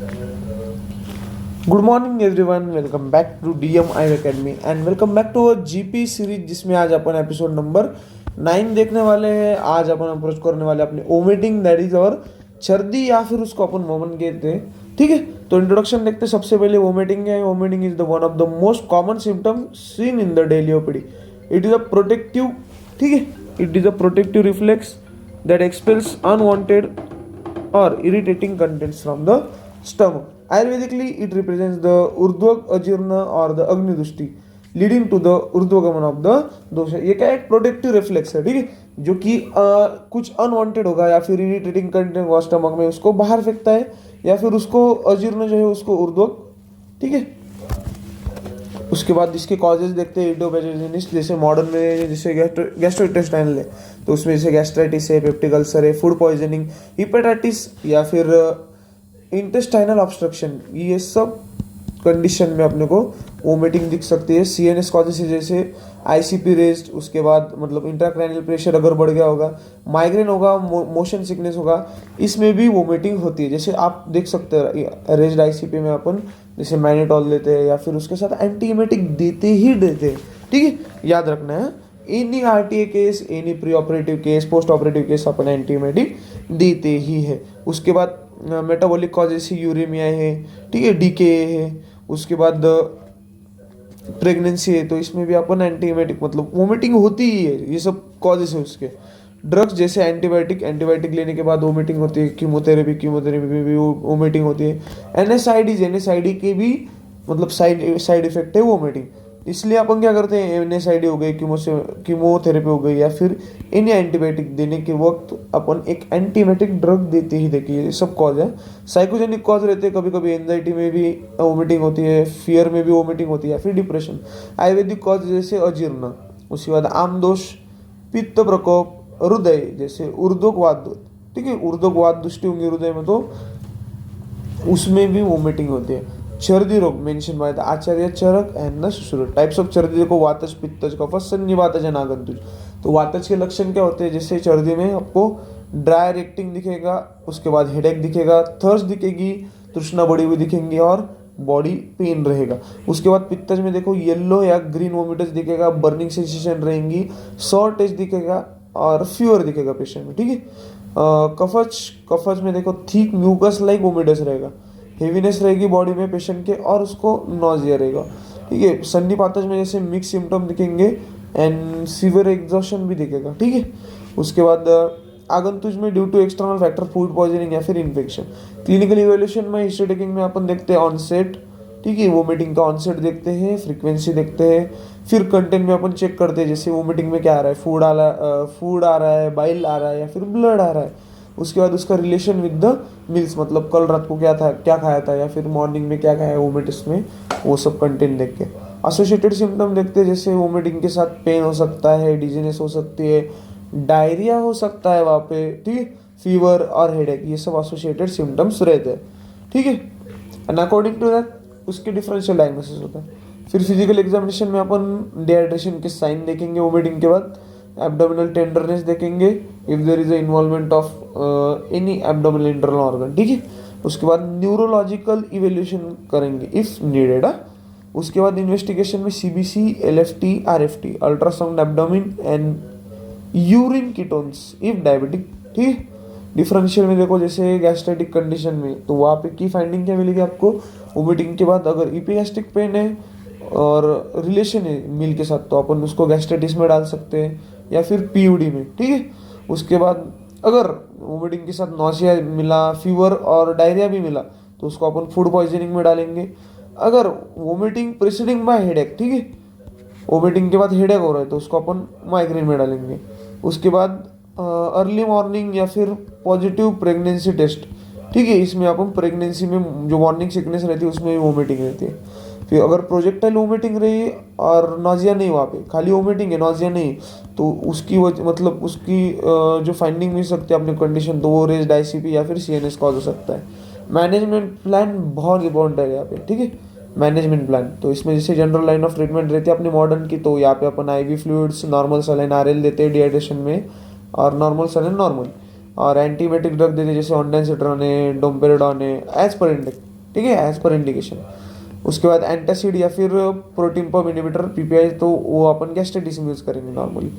Good morning everyone, welcome back to DMI academy and welcome back to our GP series, जिसमें आज अपन episode number 9 देखने वाले हैं। आज अपन अप्रोच करने वाले अपने वोमिटिंग, दैट इज और सर्दी या फिर उसको अपन वोमन कहते हैं। ठीक है, तो इंट्रोडक्शन देखते हैं। सबसे पहले वोमिटिंग है। Vomiting is the one of the most common symptom seen in the daily OPD. It is a protective, ठीक है, it is a protective reflex that expels unwanted or irritating contents from the stomach. Ayurvedically, it represents the urdhvak ajirna or the agni dushti leading to the urdhvagaman of the dosha. ये क्या एक protective reflex है, ठीक है, जो कि कुछ unwanted होगा या फिर इरिटेटिंग कंटेंट होगा स्टमक में, उसको बाहर फेंकता है, या फिर उसको अजीर्ण जो है उसको urdhvak, ठीक है। उसके बाद इसके कॉजेज देखते हैं। इडियोपैथोजेनिस, जैसे मॉडर्न में जैसे गैस्ट्रोइंटेस्टाइनल है, तो उसमें जैसे गैस्ट्राइटिस है, पेप्टिक अल्सर है, फूड पॉइजनिंग, हिपेटाइटिस या फिर इंटेस्टाइनल ऑब्स्ट्रक्शन, ये सब कंडीशन में अपने को वोमिटिंग दिख सकती है। CNS कॉजेज जैसे ICP रेस्ट, उसके बाद मतलब इंट्राक्रैनियल प्रेशर अगर बढ़ गया होगा, माइग्रेन होगा, मोशन सिकनेस होगा, इसमें भी वोमिटिंग होती है। जैसे आप देख सकते हैं रेस्ड ICP में अपन जैसे मैनिटॉल लेते हैं या फिर उसके साथ एंटीएमेटिक देते ही देते हैं, ठीक है, याद रखना है। Any RTA case, any pre operative case, post operative case अपन एंटीएमेटिक देते ही है। उसके बाद मेटाबॉलिक कॉज जैसे यूरेमिया है, ठीक है, DKA है, उसके बाद प्रेगनेंसी है, तो इसमें भी अपन एंटीबायोटिक मतलब वोमिटिंग होती ही है। ये सब कॉजेस है उसके। ड्रग्स जैसे एंटीबायोटिक लेने के बाद वोमिटिंग होती है। कीमोथेरेपी में भी वोमिटिंग होती है। NSAID के भी मतलब साइड इफेक्ट है वोमिटिंग। इसलिए अपन क्या करते हैं, NSAID हो गई, कीमोथेरेपी हो गई, या फिर एनी एंटीबायोटिक देने के वक्त अपन एक एंटीबायोटिक ड्रग देते ही देखिए, ये सब कॉज है। साइकोजेनिक कॉज रहते हैं, कभी कभी एंजाइटी में भी वोमिटिंग होती है, फियर में भी वोमिटिंग होती है, या फिर डिप्रेशन। आयुर्वेदिक कॉज जैसे अजीर्ण, उसके बाद आमदोष, पित्त प्रकोप, हृदय जैसे ऊर्ध्वक, ठीक है, ऊर्ध्वक दृष्टि होंगी हृदय में, तो उसमें भी वोमिटिंग होती है। सर्दी रोग mention by the Acharya Charak and न सुश्रुत। टाइप्स ऑफ सर्दी देखो, वातज, पित्तज, कफज, संनिपातज एंड आगंतुज। तो वातज के लक्षण क्या होते हैं, जैसे सर्दी में आपको ड्राई रेक्टिंग दिखेगा, उसके बाद हेडेक दिखेगा, थर्स्ट दिखेगी, तृष्णा बढ़ी हुई दिखेंगी और बॉडी पेन रहेगा। उसके बाद पित्तज में देखो येलो या ग्रीन वोमिटस दिखेगा, बर्निंग सेंसेशन रहेंगी, सॉर टेस्ट दिखेगा और फीवर दिखेगा पेशेंट में, ठीक है। कफज में देखो थिक म्यूकस लाइक वोमिटस रहेगा, हेवीनेस रहेगी बॉडी में पेशेंट के, और उसको नॉजिया रहेगा, ठीक है। संनिपातज में जैसे मिक्स सिम्टम दिखेंगे एंड सीवियर एग्जॉशन भी दिखेगा, ठीक है। उसके बाद आगंतुज में due to external factor, food poisoning या फिर इन्फेक्शन। क्लिनिकल इवेल्यूशन में हिस्ट्री टेकिंग में अपन देखते हैं ऑनसेट, ठीक है, वोमिटिंग का ऑनसेट देखते हैं, फ्रीक्वेंसी देखते हैं, फिर कंटेंट में अपन चेक करते हैं, जैसे वोमिटिंग में क्या आ रहा है, फूड आ रहा है, बाइल आ रहा है या फिर ब्लड आ रहा है। उसके बाद उसका रिलेशन विद द मील्स, मतलब कल रात को क्या खाया था, या फिर मॉर्निंग में क्या खाया वोमिटिस में, वो सब कंटेंट देख के। एसोसिएटेड सिम्टम देखते हैं, जैसे वोमिटिंग के साथ पेन हो सकता है, डिजीनेस हो सकती है, डायरिया हो सकता है वहाँ पे, ठीक है, फीवर और हेडेक, ये सब एसोसिएटेड सिम्टम्स रहते हैं, ठीक है। एंड अकॉर्डिंग टू दैट उसके डिफरेंशियल डायग्नोसिस होता है। फिर फिजिकल एग्जामिनेशन में अपन डिहाइड्रेशन के साइन देखेंगे वोमिटिंग के बाद, एब्डोमिनल टेंडरनेस देखेंगे if there is a involvement of any abdominal internal organ, ठीक है। उसके बाद न्यूरोलॉजिकल इवेल्यूशन करेंगे इफ नीडेड। उसके बाद इन्वेस्टिगेशन में CBC, LFT, RFT, ultrasound abdomen and urine ketones if diabetic, ठीक है। डिफरेंशियल में देखो, जैसे गैस्ट्राइटिक कंडीशन में, तो वहाँ पे की फाइंडिंग क्या मिलेगी आपको वोमिटिंग के बाद, अगर इपिगैस्ट्रिक पेन है और रिलेशन है मील के साथ, तो अपन उसको गैस्ट्राइटिस में डाल सकते हैं या फिर PUD में, ठीक है। उसके बाद अगर वोमिटिंग के साथ नॉसिया मिला, फीवर और डायरिया भी मिला, तो उसको अपन फूड पॉइजनिंग में डालेंगे। अगर वोमिटिंग प्रिसीडिंग बाय हेडेक, ठीक है, वोमिटिंग के बाद हेडेक हो रहा है, तो उसको अपन माइग्रेन में डालेंगे। उसके बाद अर्ली मॉर्निंग या फिर पॉजिटिव प्रेगनेंसी टेस्ट, ठीक है, इसमें अपन प्रेगनेंसी में जो मॉर्निंग सिकनेस रहती है उसमें भी वोमिटिंग रहती है। फिर अगर प्रोजेक्टाइल वोमिटिंग रही और नॉजिया नहीं, वहाँ पे खाली वोमिटिंग है, नॉजिया नहीं, तो उसकी मतलब उसकी जो फाइंडिंग मिल सकती है अपनी कंडीशन, तो वो रेज्ड ICP या फिर CNS कॉज हो सकता है। मैनेजमेंट प्लान बहुत इंपॉर्टेंट है यहाँ पे, ठीक है। मैनेजमेंट प्लान, तो इसमें जैसे जनरल लाइन ऑफ ट्रीटमेंट रहती है अपनी मॉडर्न की, तो यहाँ पे अपन IV fluids, normal saline RL देते हैं डिहाइड्रेशन में, और नॉर्मल सलाइन नॉर्मल, और एंटीबायोटिक ड्रग देते हैं जैसे ऑन्डानसिट्रॉन है, डोम्पेरिडॉन है, एज पर इंडेक्स, ठीक है, एज पर इंडिकेशन। उसके बाद एंटासिड या फिर प्रोटीन पंप इनिबिटर पीपीआई, तो वो अपन गैस्ट्राइटिस में यूज़ करेंगे नॉर्मली।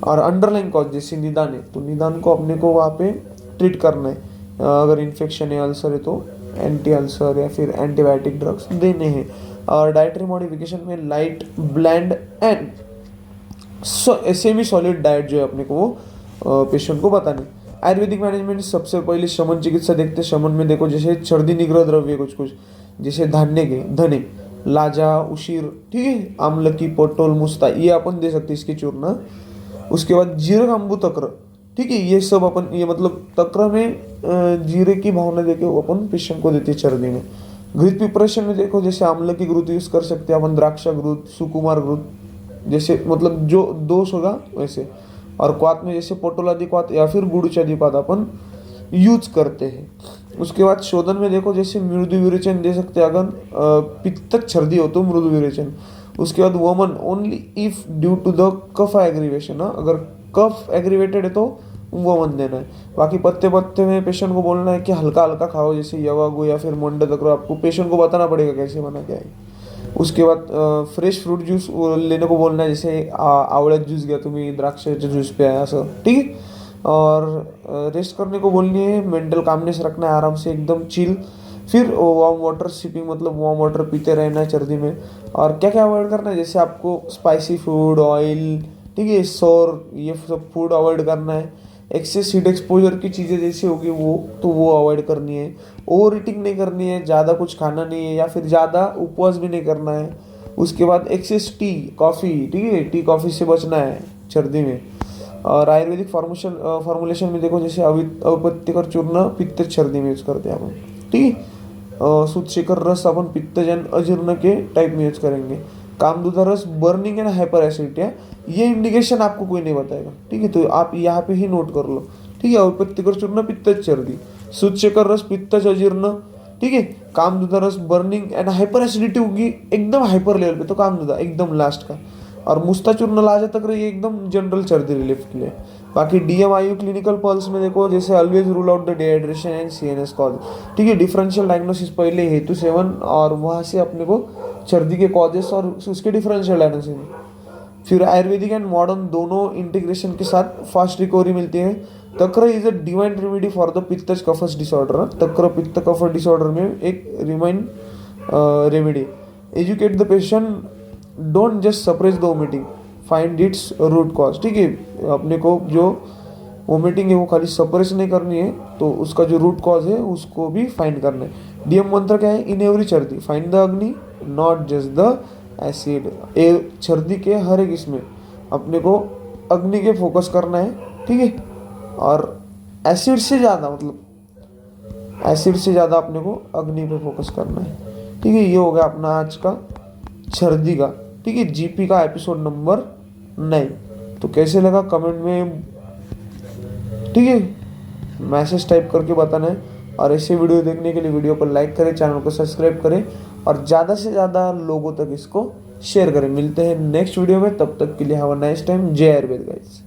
और अंडरलाइन कॉज जैसे निदान है, तो निदान को अपने को वहाँ पे ट्रीट करना है। अगर इन्फेक्शन है, अल्सर है, तो एंटी अल्सर या फिर एंटीबायोटिक ड्रग्स देने हैं। और डाइटरी मॉडिफिकेशन में light, bland and semi solid diet जो है अपने को वो पेशेंट को बताने। आयुर्वेदिक मैनेजमेंट सबसे पहले शमन चिकित्सा देखते हैं। शमन में देखो जैसे सर्दी निग्रह द्रव्य कुछ कुछ, जैसे धान्य के धने, लाजा, उशीर, ठीक है, आमलकी, पोटोल, मुस्ता, ये अपन दे सकते हैं इसके चूर्ण। उसके बाद जीरक, अम्बू, तक्र, ठीक है, ये सब अपन, ये मतलब तक्र में जीरे की भावना देके वो अपन पेशेंट को देते हैं सर्दी में। घृत प्रिपरेशन में देखो जैसे आमलकी घृत यूज कर सकते हैं अपन, द्राक्षा घृत, सुकुमार घृत, जैसे मतलब जो दोष होगा वैसे। और क्वाथ में जैसे पोटोलादी क्वाथ या फिर गुड़चादी क्वाथ अपन यूज करते हैं। उसके बाद शोधन में देखो जैसे मृदु विरेचन दे सकते हैं अगर पित्त सर्दी हो तो मृदु विरेचन। उसके बाद वमन only if due to the कफ एग्रीवेशन, अगर कफ एग्रीवेटेड है तो वमन देना है। बाकी पत्ते पत्ते में पेशेंट को बोलना है कि हल्का हल्का खाओ, जैसे यवागु या फिर मंड तक, आपको पेशेंट को बताना पड़ेगा कैसे बना क्या है। उसके बाद फ्रेश फ्रूट ज्यूस लेने को बोलना है, जैसे आवळ्याचा ज्यूस घ्या तुम्ही, द्राक्षाचा ज्यूस प्या, असं, ठीक है। और रेस्ट करने को बोलनी है, मेंटल कामनेस रखना है, आराम से एकदम चिल। फिर वार्म वाटर सिपिंग, मतलब वार्म वाटर पीते रहना है सर्दी में। और क्या क्या अवॉइड करना है, जैसे आपको स्पाइसी फूड, ऑयल, ठीक है, सौर, ये सब फूड अवॉइड करना है। एक्सेस हीट एक्सपोजर की चीज़ें जैसी होगी वो अवॉइड करनी है। ओवर ईटिंग नहीं करनी है, ज़्यादा कुछ खाना नहीं है, या फिर ज़्यादा उपवास भी नहीं करना है। उसके बाद एक्सेस टी, कॉफ़ी, ठीक है, टी कॉफ़ी से बचना है सर्दी में। और आयुर्वेदिक फॉर्मुलेशन में देखो जैसे अविपत्तिकर चूर्ण पित्त सर्दी में यूज करते हैं अपन, ठीक है। सूतशिखर रस अपन पित्तजन अजीर्ण के टाइप में यूज करेंगे। कामदूधा रस बर्निंग एंड हाइपर एसिडिटी है, ये इंडिकेशन आपको कोई नहीं बताएगा, ठीक है, तो आप यहाँ पे ही नोट कर लो, ठीक है। अविपत्तिकर चूर्ण पित्त सर्दी, सूतशिखर रस पित्तज अजीर्ण, ठीक है। कामदूधा रस बर्निंग एंड हाइपर एसिडिटी होगी एकदम हाइपर लेवल पे, तो कामदूधा एकदम लास्ट का। और मुस्ता चूर्ण लाजा तक रही एकदम जनरल सर्दी रिलीफ के लिए। बाकी DMIU क्लिनिकल पल्स में देखो जैसे always rule out the dehydration and CNS cause, ठीक है। डिफरेंशियल डायग्नोसिस पहले हेतु सेवन, और वहाँ से अपने को सर्दी के कॉजेस और उसके डिफरेंशियल डायग्नोसिस। फिर आयुर्वेदिक एंड मॉडर्न दोनों इंटीग्रेशन के साथ फास्ट रिकवरी मिलती है। Takra is a divine remedy for the pittaja kaphas disorder. तक्र पित्त कफ डिसऑर्डर में एक रिमाइन remedy. Educate the patient, don't just suppress the vomiting, find its root cause, ठीक है। अपने को जो वोमिटिंग है वो खाली सप्रेस नहीं करनी है, तो उसका जो रूट कॉज है उसको भी फाइंड करना है। DM मंत्र क्या है, इन एवरी सर्दी फाइंड द अग्नि, नॉट जस्ट द एसिड। सर्दी के हर एक इसमें अपने को अग्नि के फोकस करना है, ठीक है। और एसिड से ज़्यादा, मतलब एसिड से ज़्यादा अपने को अग्नि पे फोकस करना है, ठीक है। ये हो गया अपना आज का सर्दी का, ठीक है, GP का एपिसोड नंबर 9। तो कैसे लगा कमेंट में, ठीक है, मैसेज टाइप करके बताना है। और ऐसे वीडियो देखने के लिए वीडियो को लाइक करें, चैनल को सब्सक्राइब करें और ज़्यादा से ज़्यादा लोगों तक इसको शेयर करें। मिलते हैं नेक्स्ट वीडियो में, तब तक के लिए हैव अ नाइस टाइम। जय आयुर्वेद गाइस।